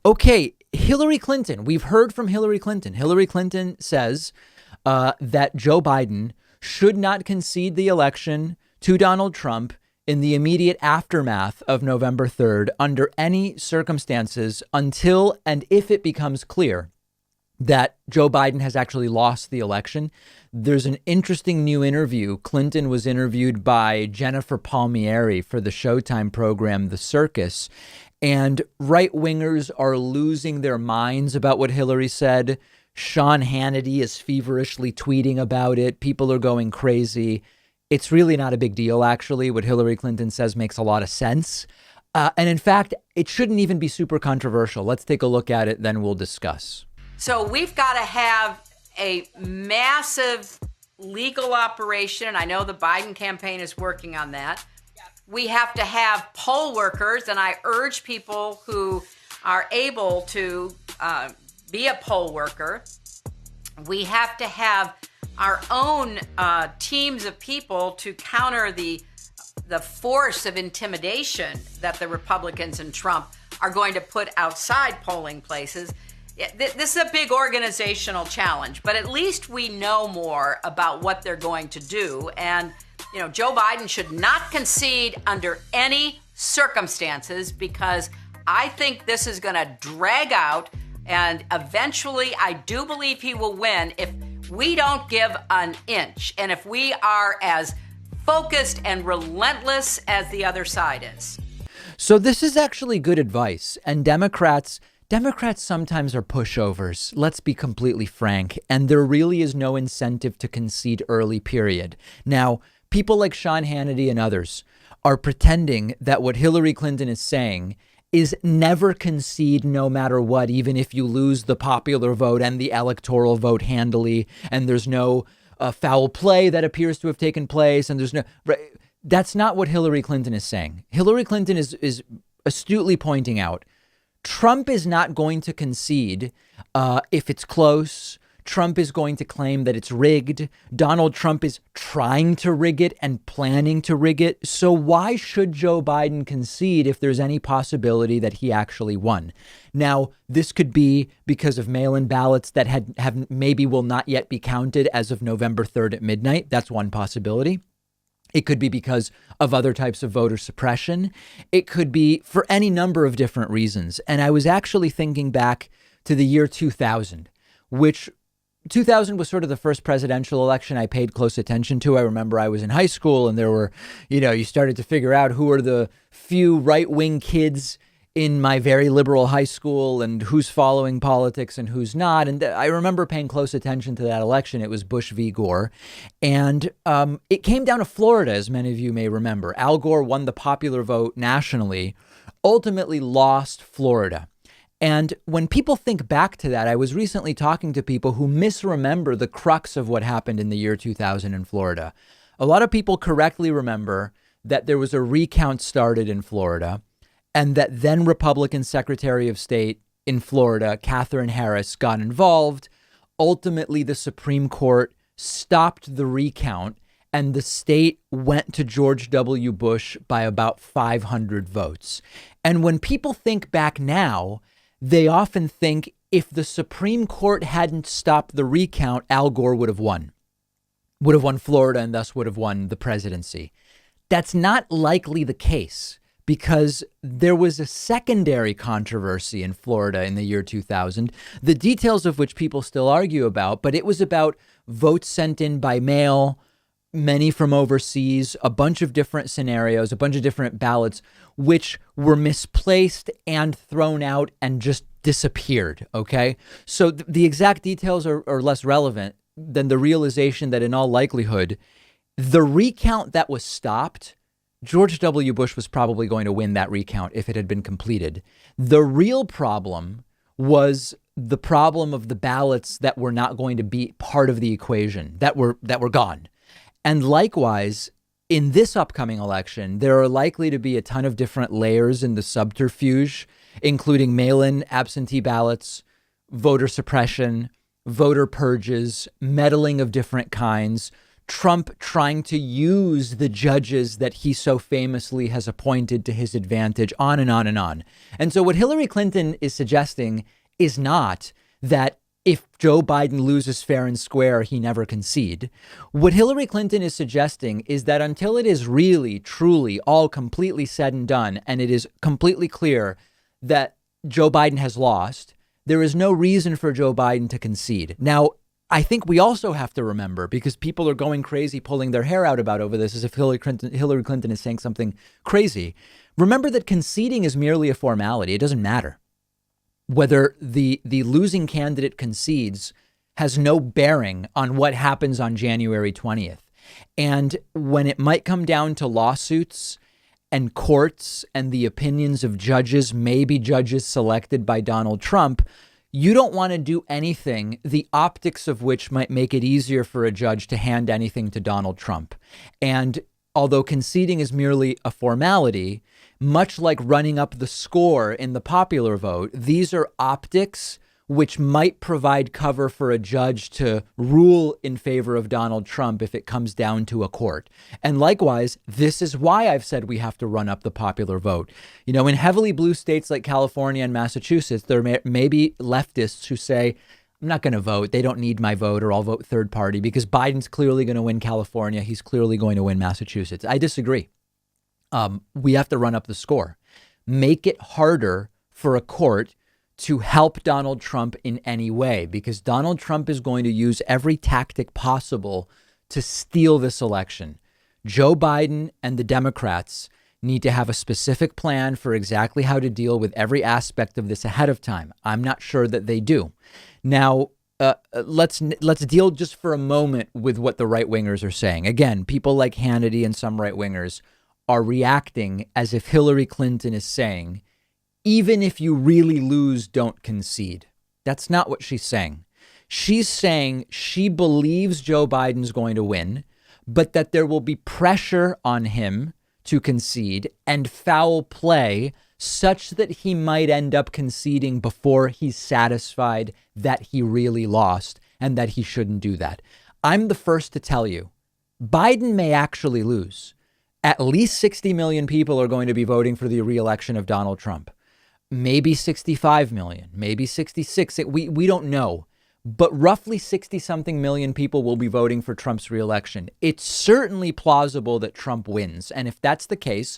Okay, Hillary Clinton. We've heard from Hillary Clinton. Hillary Clinton says that Joe Biden should not concede the election to Donald Trump in the immediate aftermath of November 3rd under any circumstances until and if it becomes clear that Joe Biden has actually lost the election. There's an interesting new interview. Clinton was interviewed by Jennifer Palmieri for the Showtime program, The Circus. And right wingers are losing their minds about what Hillary said. Sean Hannity is feverishly tweeting about it. People are going crazy. It's really not a big deal, actually. What Hillary Clinton says makes a lot of sense. And in fact, it shouldn't even be super controversial. Let's take a look at it, then we'll discuss. So we've got to have a massive legal operation. I know the Biden campaign is working on that. We have to have poll workers, and I urge people who are able to be a poll worker. We have to have our own teams of people to counter the force of intimidation that the Republicans and Trump are going to put outside polling places. This is a big organizational challenge, but at least we know more about what they're going to do. And, you know, Joe Biden should not concede under any circumstances, because I think this is going to drag out. And eventually, I do believe he will win if we don't give an inch and if we are as focused and relentless as the other side is. So this is actually good advice. And Democrats sometimes are pushovers. Let's be completely frank. And there really is no incentive to concede early, period. Now, people like Sean Hannity and others are pretending that what Hillary Clinton is saying is never concede no matter what, even if you lose the popular vote and the electoral vote handily, and there's no foul play that appears to have taken place, and there's no... That's not what Hillary Clinton is saying. Hillary Clinton is astutely pointing out Trump is not going to concede if it's close. Trump is going to claim that it's rigged. Donald Trump is trying to rig it and planning to rig it. So why should Joe Biden concede if there's any possibility that he actually won? Now, this could be because of mail-in ballots that have maybe will not yet be counted as of November 3rd at midnight. That's one possibility. It could be because of other types of voter suppression. It could be for any number of different reasons. And I was actually thinking back to the year 2000, which 2000 was sort of the first presidential election I paid close attention to. I remember I was in high school and there were, you started to figure out who are the few right-wing kids in my very liberal high school and who's following politics and who's not. And I remember paying close attention to that election. It was Bush v. Gore. And it came down to Florida, as many of you may remember. Al Gore won the popular vote nationally, ultimately lost Florida. And when people think back to that, I was recently talking to people who misremember the crux of what happened in the year 2000 in Florida. A lot of people correctly remember that there was a recount started in Florida, and that then Republican Secretary of State in Florida, Katherine Harris, got involved. Ultimately, the Supreme Court stopped the recount, and the state went to George W. Bush by about 500 votes. And when people think back now, they often think if the Supreme Court hadn't stopped the recount, Al Gore would have won Florida, and thus would have won the presidency. That's not likely the case, because there was a secondary controversy in Florida in the year 2000, the details of which people still argue about, but it was about votes sent in by mail, many from overseas, a bunch of different scenarios, a bunch of different ballots, which were misplaced and thrown out and just disappeared. Okay, so the exact details are less relevant than the realization that in all likelihood, the recount that was stopped, George W. Bush was probably going to win that recount if it had been completed. The real problem was the problem of the ballots that were not going to be part of the equation, that were gone. And likewise, in this upcoming election, there are likely to be a ton of different layers in the subterfuge, including mail-in absentee ballots, voter suppression, voter purges, meddling of different kinds, Trump trying to use the judges that he so famously has appointed to his advantage, on and on and on. And so what Hillary Clinton is suggesting is not that if Joe Biden loses fair and square, he never concede. What Hillary Clinton is suggesting is that until it is really, truly all completely said and done, and it is completely clear that Joe Biden has lost, there is no reason for Joe Biden to concede. Now, I think we also have to remember, because people are going crazy, pulling their hair out about over this as if Hillary Clinton is saying something crazy. Remember that conceding is merely a formality. It doesn't matter. Whether the losing candidate concedes has no bearing on what happens on January 20th. And when it might come down to lawsuits and courts and the opinions of judges, maybe judges selected by Donald Trump, you don't want to do anything, the optics of which might make it easier for a judge to hand anything to Donald Trump. And although conceding is merely a formality, much like running up the score in the popular vote, these are optics which might provide cover for a judge to rule in favor of Donald Trump if it comes down to a court. And likewise, this is why I've said we have to run up the popular vote. You know, in heavily blue states like California and Massachusetts, there may be leftists who say, I'm not going to vote. They don't need my vote, or I'll vote third party because Biden's clearly going to win California. He's clearly going to win Massachusetts. I disagree. We have to run up the score, make it harder for a court to help Donald Trump in any way, because Donald Trump is going to use every tactic possible to steal this election. Joe Biden and the Democrats need to have a specific plan for exactly how to deal with every aspect of this ahead of time. I'm not sure that they do. Now, let's deal just for a moment with what the right wingers are saying. Again, people like Hannity and some right wingers are reacting as if Hillary Clinton is saying, even if you really lose, don't concede. That's not what she's saying. She's saying she believes Joe Biden's going to win, but that there will be pressure on him to concede and foul play such that he might end up conceding before he's satisfied that he really lost and that he shouldn't do that. I'm the first to tell you, Biden may actually lose. At least 60 million people are going to be voting for the re-election of Donald Trump. Maybe 65 million, maybe 66. We don't know. But roughly 60 something million people will be voting for Trump's re-election. It's certainly plausible that Trump wins. And if that's the case,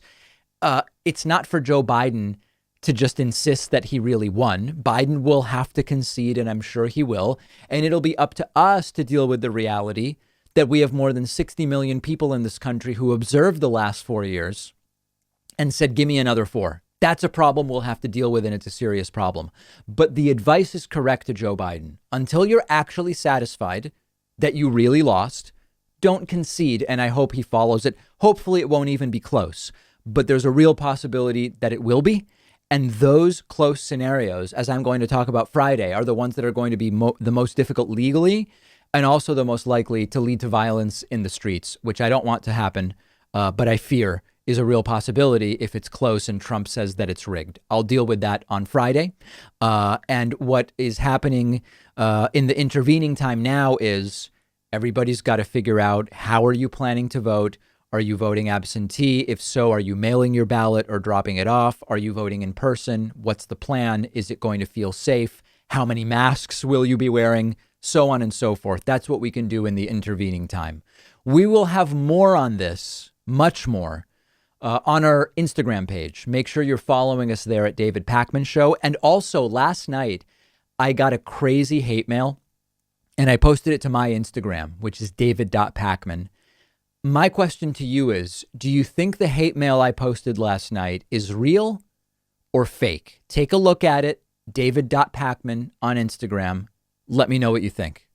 it's not for Joe Biden to just insist that he really won. Biden will have to concede, and I'm sure he will. And it'll be up to us to deal with the reality that we have more than 60 million people in this country who observed the last 4 years and said, give me another 4. That's a problem we'll have to deal with, and it's a serious problem. But the advice is correct to Joe Biden. Until you're actually satisfied that you really lost, don't concede, and I hope he follows it. Hopefully it won't even be close, but there's a real possibility that it will be. And those close scenarios, as I'm going to talk about Friday, are the ones that are going to be the most difficult legally and also the most likely to lead to violence in the streets, which I don't want to happen, but I fear is a real possibility if it's close and Trump says that it's rigged. I'll deal with that on Friday. And what is happening in the intervening time now is everybody's got to figure out, how are you planning to vote? Are you voting absentee? If so, are you mailing your ballot or dropping it off? Are you voting in person? What's the plan? Is it going to feel safe? How many masks will you be wearing? So on and so forth. That's what we can do in the intervening time. We will have more on this, much more, on our Instagram page. Make sure you're following us there at David Pakman Show. And also last night, I got a crazy hate mail and I posted it to my Instagram, which is david.pakman. My question to you is, do you think the hate mail I posted last night is real or fake? Take a look at it, david.pakman on Instagram. Let me know what you think.